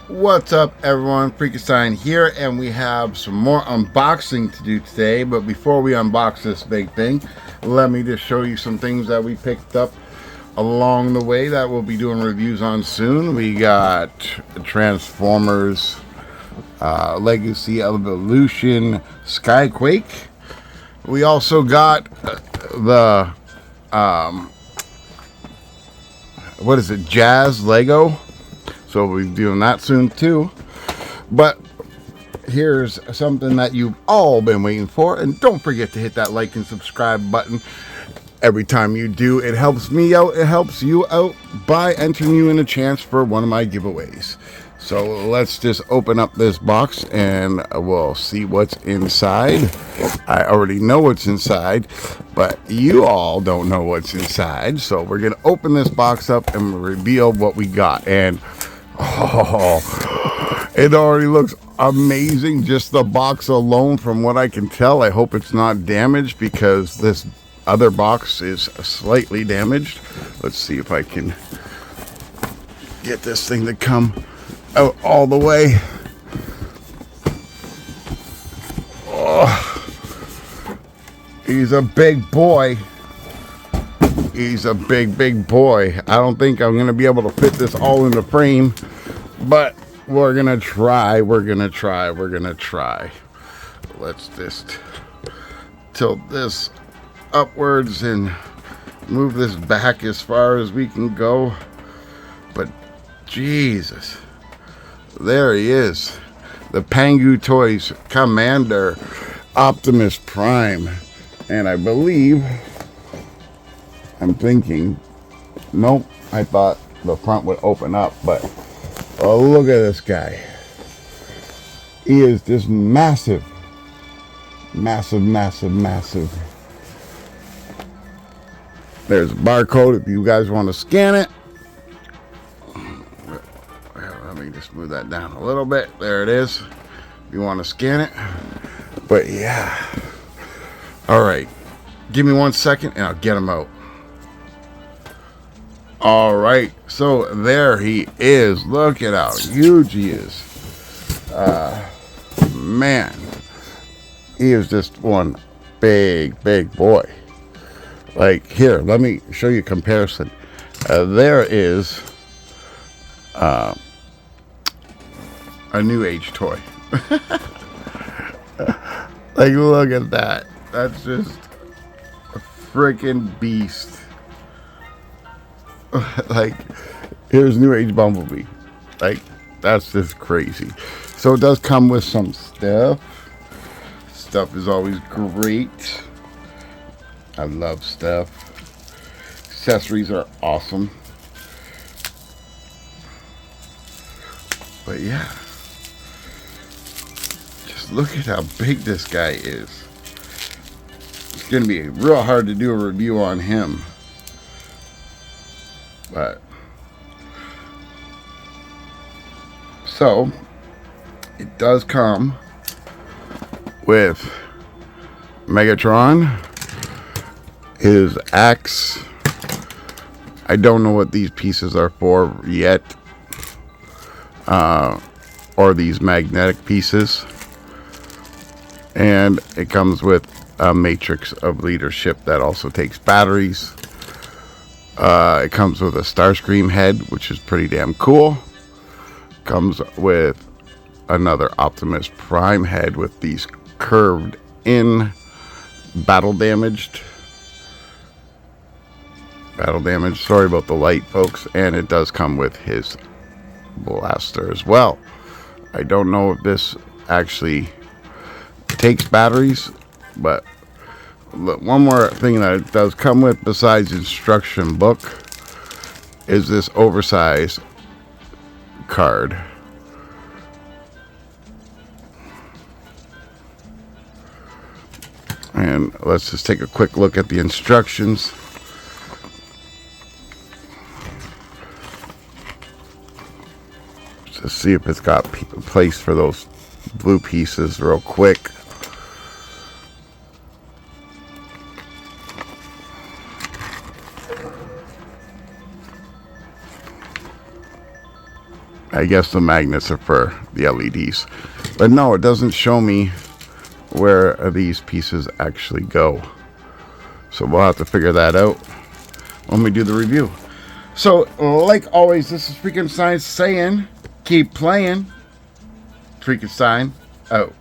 What's up, everyone? Freakenstein here, and we have some more unboxing to do today. But before we unbox this big thing, let me just show you some things that we picked up along the way that we'll be doing reviews on soon. We got Transformers, Legacy Evolution, Skyquake. We also got the what is it, Jazz Lego. So we'll be doing that soon too. But here's something that you've all been waiting for. And don't forget to hit that like and subscribe button. Every time you do, it helps me out. It helps you out by entering you in a chance for one of my giveaways. So let's just open up this box and we'll see what's inside. I already know what's inside, but you all don't know what's inside. So we're going to open this box up and reveal what we got. And oh, it already looks amazing, just the box alone. From what I can tell, I hope it's not damaged because this other box is slightly damaged. Let's see if I can get this thing to come out all the way. Oh, he's a big boy. He's a big boy. I don't think I'm gonna be able to fit this all in the frame, but we're gonna try. Let's just tilt this upwards and move this back as far as we can go. But Jesus, there he is, the Pangu Toys Commander Optimus Prime. And I believe, I'm thinking, nope, I thought the front would open up, but oh, look at this guy. He is just massive. There's a barcode if you guys want to scan it. Let me just move that down a little bit. There it is, if you want to scan it. But yeah, all right, give me 1 second and I'll get him out. All right, so there he is. Look at how huge he is. Man, he is just one big boy. Like, here, let me show you a comparison. There is a new age toy. Like, look at that. That's just a freaking beast. Like, here's New Age Bumblebee. Like, that's just crazy. So it does come with some stuff. Stuff is always great. I love stuff. Accessories are awesome. But yeah, just look at how big this guy is. It's gonna be real hard to do a review on him. But so it does come with Megatron, his axe. I don't know what these pieces are for yet, or these magnetic pieces. And it comes with a matrix of leadership that also takes batteries. It comes with a Starscream head, which is pretty damn cool. Comes with another Optimus Prime head with these curved in battle damaged. Sorry about the light, folks. And it does come with his blaster as well. I don't know if this actually takes batteries, but one more thing that it does come with besides instruction book is this oversized card. And let's just take a quick look at the instructions. Just see if it's got place for those blue pieces real quick. I guess the magnets are for the LEDs. But no, it doesn't show me where these pieces actually go. So we'll have to figure that out when we do the review. So, like always, this is Freakenstein saying, keep playing. Freakenstein out.